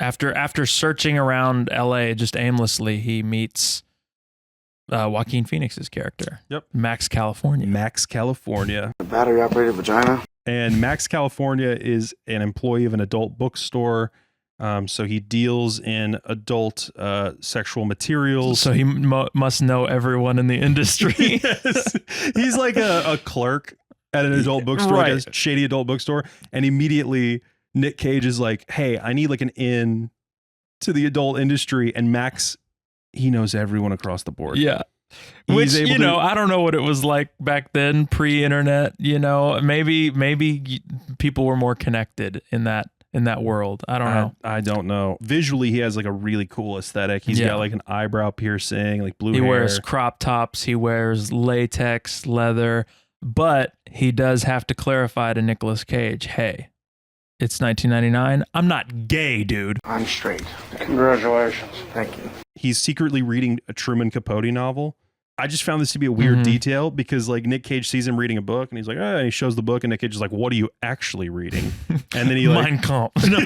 After searching around LA just aimlessly, he meets Joaquin Phoenix's character. Yep. Max California. Max California. A battery-operated vagina. And Max California is an employee of an adult bookstore. So he deals in adult sexual materials. So he must know everyone in the industry. Yes. He's like a clerk at an adult bookstore, Right. like a shady adult bookstore. And immediately Nick Cage is like, hey, I need like an in to the adult industry. And Max, he knows everyone across the board. Yeah. He's Which, able you to- know, I don't know what it was like back then, pre-internet, you know, maybe people were more connected in that world. I don't know. I don't know. Visually, he has like a really cool aesthetic. He's got like an eyebrow piercing, like blue hair. He wears crop tops. He wears latex, leather, but he does have to clarify to Nicolas Cage, hey, it's 1999. I'm not gay, dude. I'm straight. Congratulations. Thank you. He's secretly reading a Truman Capote novel. I just found this to be a weird detail because like Nick Cage sees him reading a book and he's like, oh, and he shows the book and Nick Cage is like, what are you actually reading? And then he like, Mein Kampf. No.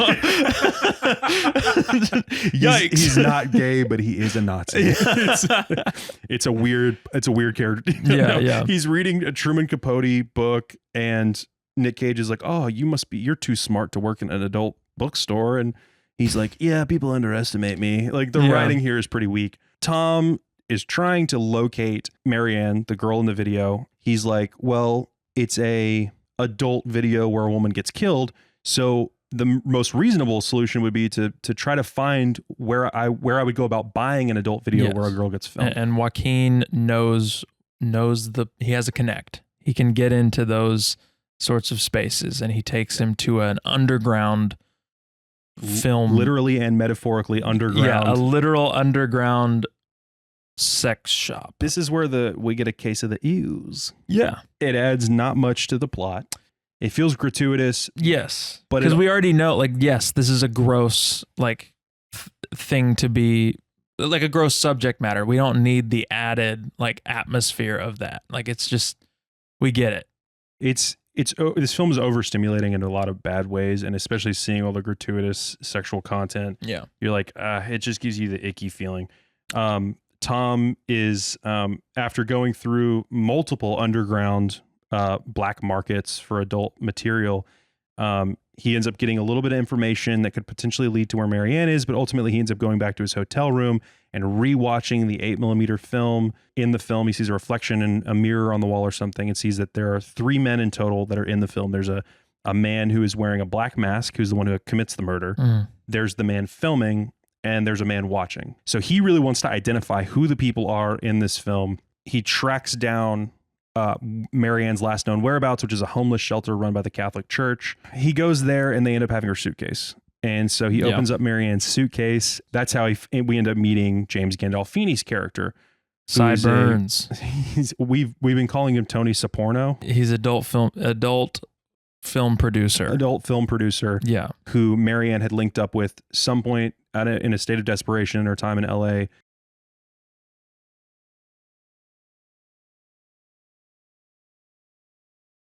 Yikes. He's not gay, but he is a Nazi. It's a weird character. Yeah. He's reading a Truman Capote book and Nick Cage is like, oh, you're too smart to work in an adult bookstore. And he's like, yeah, people underestimate me. Like the writing here is pretty weak. Tom is trying to locate Marianne, the girl in the video. He's like, well, it's a adult video where a woman gets killed. So the most reasonable solution would be to try to find where I would go about buying an adult video where a girl gets filmed. And Joaquin knows he has a connect. He can get into those sorts of spaces, and he takes him to an underground film, literally and metaphorically underground. Yeah, a literal underground sex shop. This is where we get a case of the ews. Yeah, it adds not much to the plot. It feels gratuitous. Yes, but because we already know, like, yes, this is a gross thing to be, like a gross subject matter. We don't need the added like atmosphere of that. Like, it's just, we get it. This film is overstimulating in a lot of bad ways, and especially seeing all the gratuitous sexual content. Yeah, you're like, it just gives you the icky feeling. Tom is after going through multiple underground black markets for adult material, he ends up getting a little bit of information that could potentially lead to where Marianne is, but ultimately he ends up going back to his hotel room and rewatching the 8mm film. In the film, he sees a reflection in a mirror on the wall or something and sees that there are 3 men in total that are in the film. There's a man who is wearing a black mask, who's the one who commits the murder. There's the man filming, and there's a man watching. So he really wants to identify who the people are in this film. He tracks down Marianne's last known whereabouts, which is a homeless shelter run by the Catholic Church. He goes there and they end up having her suitcase. And so he opens up Marianne's suitcase. That's how we end up meeting James Gandolfini's character. Sideburns. We've been calling him Tony Soprano. He's adult film producer. Yeah. Who Marianne had linked up with some point in a state of desperation in her time in LA.